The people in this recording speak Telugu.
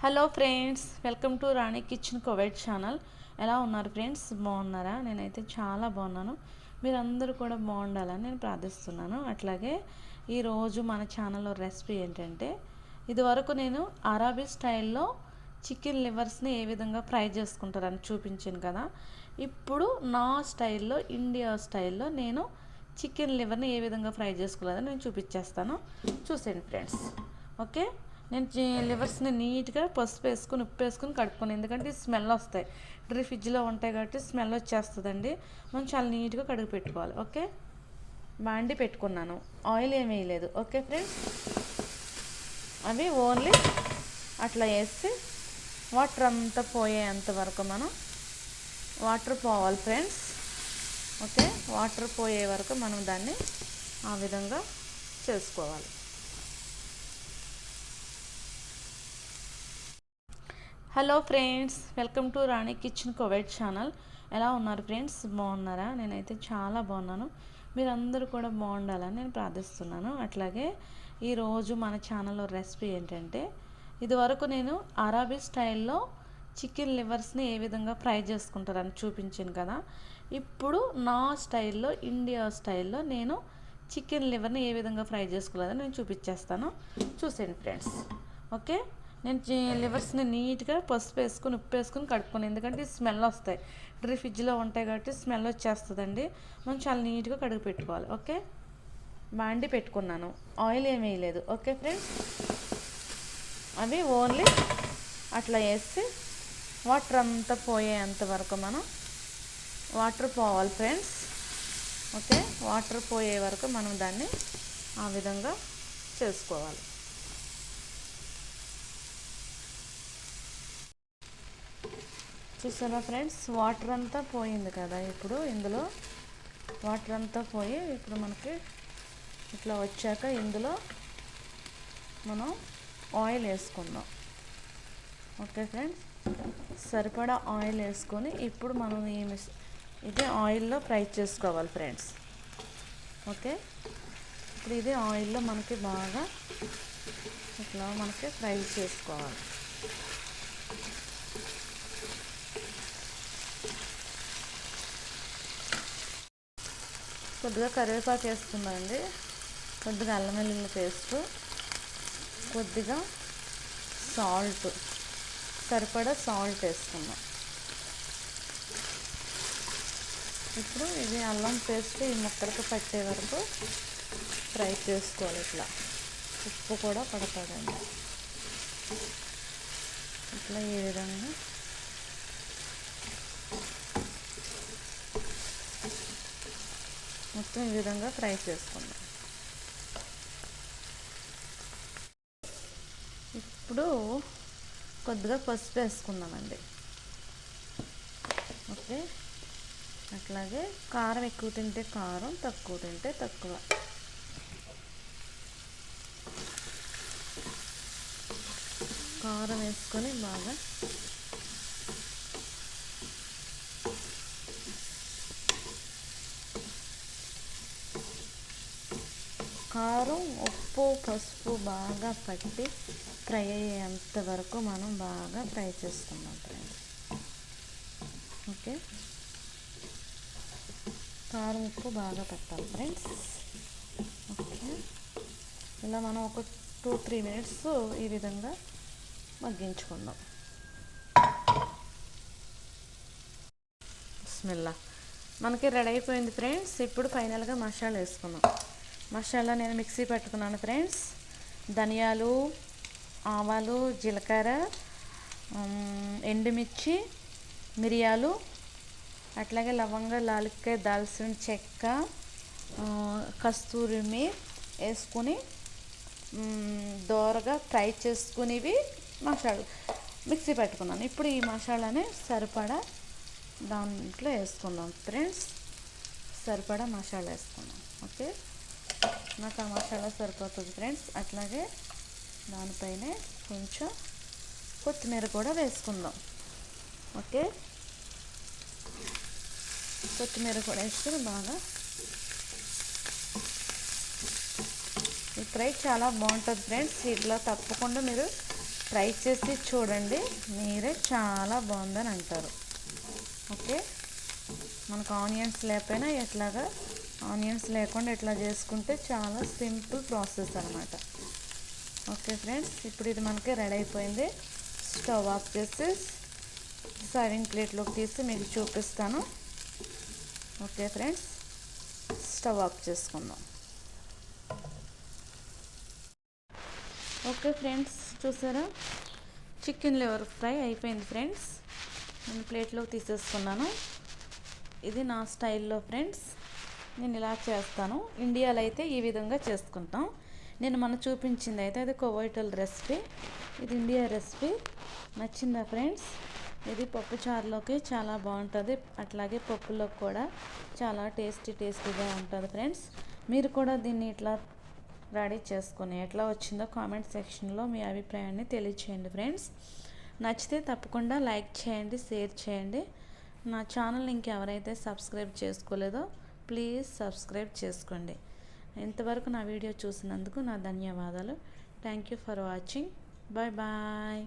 Hello friends, welcome to Rani kitchen Kuwait channel. ఎలా ఉన్నారు ఫ్రెండ్స్? బాగున్నారా? నేనైతే చాలా బాగున్నాను. మీరందరూ కూడా బాగుండాలని నేను ప్రార్థిస్తున్నాను. అట్లాగే ఈరోజు మన ఛానల్లో రెసిపీ ఏంటంటే, ఇదివరకు నేను అరబీ స్టైల్లో చికెన్ లివర్స్ని ఏ విధంగా ఫ్రై చేసుకుంటారని చూపించాను కదా. ఇప్పుడు నా స్టైల్లో, ఇండియా స్టైల్లో నేను చికెన్ లివర్ని ఏ విధంగా ఫ్రై చేసుకోలేదని నేను చూపించేస్తాను. చూసేయండి ఫ్రెండ్స్. ఓకే, నేను లివర్స్ని నీట్గా పసుపు వేసుకొని ఉప్పు వేసుకొని కడుక్కొని, ఎందుకంటే స్మెల్ వస్తాయి. ఫ్రిడ్జ్లో ఉంటాయి కాబట్టి స్మెల్ వచ్చేస్తుందండి. మనం చాలా నీట్గా కడిగి పెట్టుకోవాలి. ఓకే, బాండి పెట్టుకున్నాను, ఆయిల్ ఏం వేయలేదు. ఓకే ఫ్రెండ్స్, అవి ఓన్లీ అట్లా వేసి వాటర్ అంతా పోయేంత వరకు మనం వాటర్ పోవాలి ఫ్రెండ్స్. ఓకే, వాటర్ పోయే వరకు మనం దాన్ని ఆ విధంగా చేసుకోవాలి. Hello friends, welcome to Rani kitchen Kuwait channel. ఎలా ఉన్నారు ఫ్రెండ్స్? బాగున్నారా? నేనైతే చాలా బాగున్నాను. మీరందరూ కూడా బాగుండాలని నేను ప్రార్థిస్తున్నాను. అట్లాగే ఈరోజు మన ఛానల్లో రెసిపీ ఏంటంటే, ఇదివరకు నేను అరబీ స్టైల్లో చికెన్ లివర్స్ని ఏ విధంగా ఫ్రై చేసుకుంటారని చూపించాను కదా. ఇప్పుడు నా స్టైల్లో, ఇండియా స్టైల్లో నేను చికెన్ లివర్ని ఏ విధంగా ఫ్రై చేసుకోలేదని నేను చూపించేస్తాను. చూసేయండి ఫ్రెండ్స్. ఓకే, నేను లివర్స్ని నీట్గా పసుపు వేసుకొని ఉప్పు వేసుకొని కడుక్కొని, ఎందుకంటే స్మెల్ వస్తాయి. ఫ్రిడ్జ్లో ఉంటాయి కాబట్టి స్మెల్ వచ్చేస్తుందండి. మనం చాలా నీట్గా కడిగి పెట్టుకోవాలి. ఓకే, బాండి పెట్టుకున్నాను, ఆయిల్ ఏం వేయలేదు. ఓకే ఫ్రెండ్స్, అవి ఓన్లీ అట్లా వేసి వాటర్ అంతా పోయేంత వరకు మనం వాటర్ పోవాలి ఫ్రెండ్స్. ఓకే, వాటర్ పోయే వరకు మనం దాన్ని ఆ విధంగా చేసుకోవాలి. చూసారా ఫ్రెండ్స్, వాటర్ అంతా పోయింది కదా. ఇప్పుడు ఇందులో వాటర్ అంతా పోయి ఇప్పుడు మనకి ఇట్లా వచ్చాక ఇందులో మనం ఆయిల్ వేసుకుందాం. ఓకే ఫ్రెండ్స్, సరిపడా ఆయిల్ వేసుకొని ఇప్పుడు మనం ఇది ఆయిల్లో ఫ్రై చేసుకోవాలి ఫ్రెండ్స్. ఓకే, ఇప్పుడు ఇది ఆయిల్లో మనకి బాగా ఇట్లా మనకి ఫ్రై చేసుకోవాలి. కొద్దిగా కరివేపాకు వేసుకుందామండి, కొద్దిగా అల్లం వెల్లుల్లి పేస్ట్, కొద్దిగా సాల్ట్, సరిపడా సాల్ట్ వేసుకుందాం. ఇప్పుడు ఇది అల్లం పేస్ట్ ఈ ముక్కలకు పట్టే వరకు ఫ్రై చేసుకోవాలి. ఇట్లా ఉప్పు కూడా పడతాడండి. ఇట్లా ఈ విధంగా మొత్తం ఈ విధంగా ఫ్రై చేసుకుందాం. ఇప్పుడు కొద్దిగా పసుపు వేసుకుందామండి. ఓకే, అట్లాగే కారం ఎక్కువ తింటే కారం, తక్కువ తింటే తక్కువ. కారం వేసుకొని బాగా కారం, ఉప్పు, పసుపు బాగా పట్టి ఫ్రై అయ్యేంత వరకు మనం బాగా ఫ్రై చేసుకుందాం ఫ్రెండ్స్. ఓకే, కారం, ఉప్పు బాగా పెట్టాలి ఫ్రెండ్స్. ఓకే, ఇలా మనం ఒక 2-3 మినిట్స్ ఈ విధంగా మగ్గించుకుందాం. బిస్మిల్లా, మనకి రెడీ అయిపోయింది ఫ్రెండ్స్. ఇప్పుడు ఫైనల్గా మసాలా వేసుకుందాం. మసాలా నేను మిక్సీ పెట్టుకున్నాను ఫ్రెండ్స్. ధనియాలు, ఆవాలు, జీలకర్ర, ఎండుమిర్చి, మిరియాలు, అట్లాగే లవంగ, లాలిక్కాయ, దాల్చిన చెక్క, కస్తూరి వేసుకొని దోరగా ఫ్రై చేసుకునేవి మసాలా మిక్సీ పెట్టుకున్నాను. ఇప్పుడు ఈ మసాలాని సరిపడా దాంట్లో వేసుకుందాం ఫ్రెండ్స్. సరిపడా మసాలా వేసుకుందాం. ఓకే, నాకు ఆ మసాలా సరిపోతుంది ఫ్రెండ్స్. అట్లాగే దానిపైనే కొంచెం కొత్తిమీర కూడా వేసుకుందాం. ఓకే, కొత్తిమీర కూడా వేసుకుని బాగా ఈ ఫ్రై చాలా బాగుంటుంది ఫ్రెండ్స్. ఇట్లా తప్పకుండా మీరు ట్రై చేసి చూడండి, మీరే చాలా బాగుందని అంటారు. ఓకే, మనకు ఆనియన్స్ లేకపోయినా ఎట్లాగా ఆనియన్స్ లేకుండా ఎట్లా చేసుకుంటే చాలా సింపుల్ ప్రాసెస్ అనమాట. ఓకే ఫ్రెండ్స్, ఇప్పుడు ఇది మనకి రెడీ అయిపోయింది. స్టవ్ ఆఫ్ చేసి సర్వింగ్ ప్లేట్లోకి తీసి మీకు చూపిస్తాను. ఓకే ఫ్రెండ్స్, స్టవ్ ఆఫ్ చేసుకుందాం. ఓకే ఫ్రెండ్స్, చూసారా, చికెన్ లివర్ ఫ్రై అయిపోయింది ఫ్రెండ్స్. నేను ప్లేట్లోకి తీసేసుకున్నాను. ఇది నా స్టైల్లో ఫ్రెండ్స్, నేను ఇలా చేస్తాను. ఇండియాలో అయితే ఈ విధంగా చేసుకుంటాం. నేను మన చూపించింది అయితే అది కువైటల్ రెసిపీ, ఇది ఇండియా రెసిపీ. నచ్చిందా ఫ్రెండ్స్? ఇది పప్పు చారులోకి చాలా బాగుంటుంది, అట్లాగే పప్పులోకి కూడా చాలా టేస్టీగా ఉంటుంది ఫ్రెండ్స్. మీరు కూడా దీన్ని ఇట్లా రెడీ చేసుకొని ఎట్లా వచ్చిందో కామెంట్ సెక్షన్లో మీ అభిప్రాయాన్ని తెలియచేయండి ఫ్రెండ్స్. నచ్చితే తప్పకుండా లైక్ చేయండి, షేర్ చేయండి. నా ఛానల్ని ఇంకెవరైతే సబ్స్క్రైబ్ చేసుకోలేదో ప్లీజ్ సబ్స్క్రైబ్ చేసుకోండి. ఇంతవరకు నా వీడియో చూసినందుకు నా ధన్యవాదాలు. Thank you for watching. Bye bye.